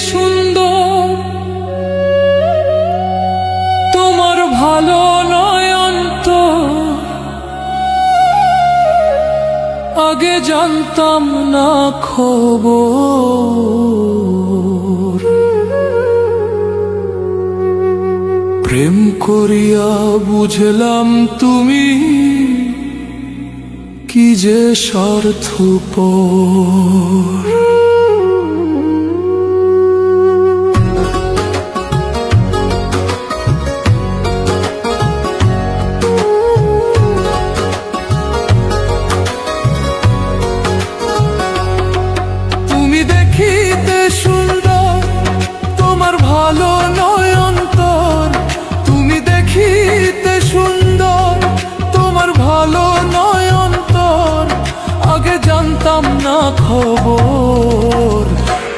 সুন্দর তোমার ভালো নয়ন তো আগে জানতাম না খবর। প্রেম করিয়া বুঝলাম তুমি কি যে স্বার্থপর। তুমি দেখিতে সুন্দর তোমার ভালো নয়ন তোর, তুমি দেখিতে সুন্দর তোমার ভালো নয়ন তোর আগে জানতাম না খবর।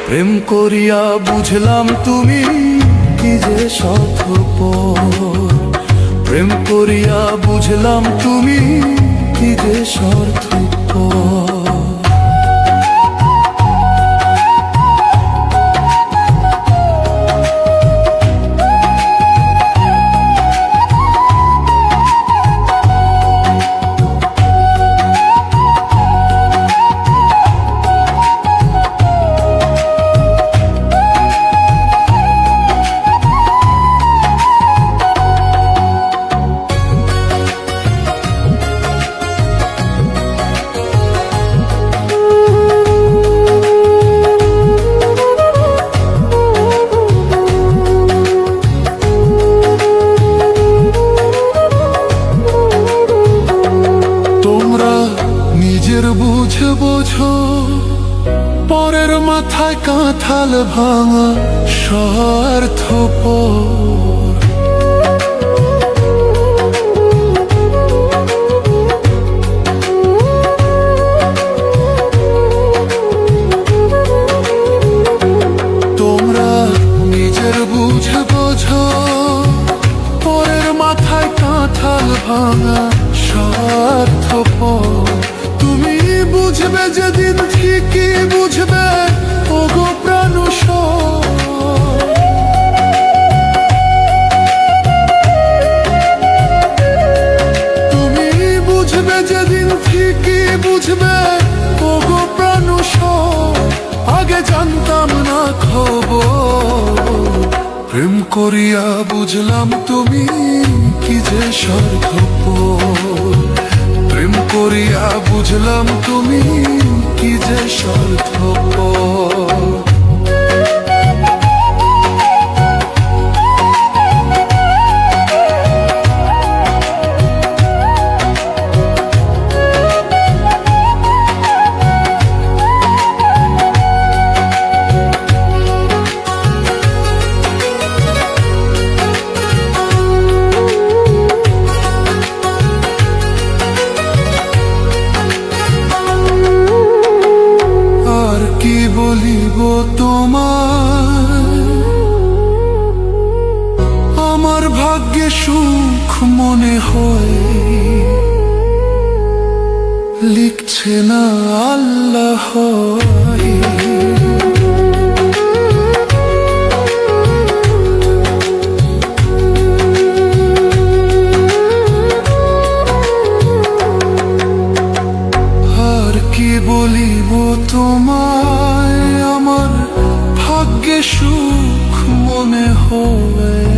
প্রেম করিয়া বুঝলাম তুমি কি যে স্বার্থপর। প্রেম করিয়া বুঝলাম তুমি কি যে স্বার্থপর। বুঝে বোঝো পরের মাথায় কাঁঠাল ভাঙা স্বার্থপর। তোমরা নিজের বুঝে বোঝো পরের মাথায় কাঁঠাল ভাঙা স্বার্থপর। তুমি বুঝবে যেদিন ঠিকই বুঝবে ওগো প্রাণুষর। তুমি বুঝবে যেদিন ঠিকই বুঝবে ওগো প্রাণুষর আগে জানতাম না খবর। প্রেম করিয়া বুঝলাম তুমি কি যে স্বার্থপর। প্রেম করিয়া বুঝলাম তুমি কি যে স্বার্থপর। কি বলিব তোমায় আমার ভাগ্যে সুখ মনে হয় লিখছে না আল্লাহ। আর কি বলিব তোমায় আমার ভাগ্যে সুখ মনে হয়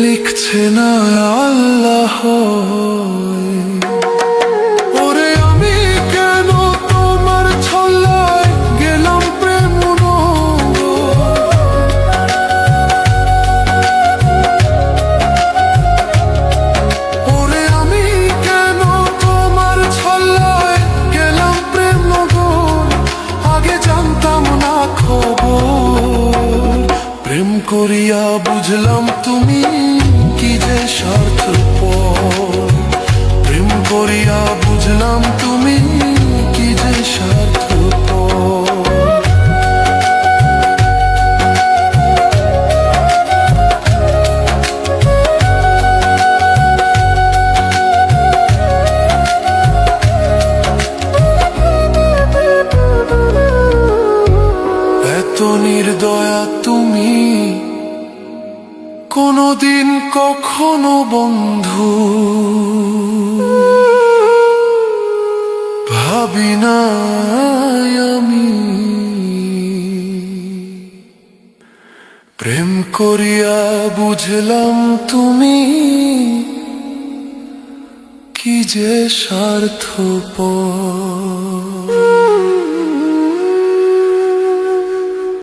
লিখছে না আল্লাহ। ওরে আমি কেন তোমার ছল্লায় গেলাম প্রেম ওরে আমি কেন তোমার ছল্লায় গেলাম প্রেম আগে জানতাম না খবর। প্রেম করিয়া বুঝলাম তুমি কি যে স্বার্থপর। প্রেম করিয়া বুঝলাম তুমি কি যে স্বার্থপর। কোনদিন কখনো বন্ধু ভাবি নাই আমি, প্রেম করিয়া বুঝলাম তুমি কি যে স্বার্থপর।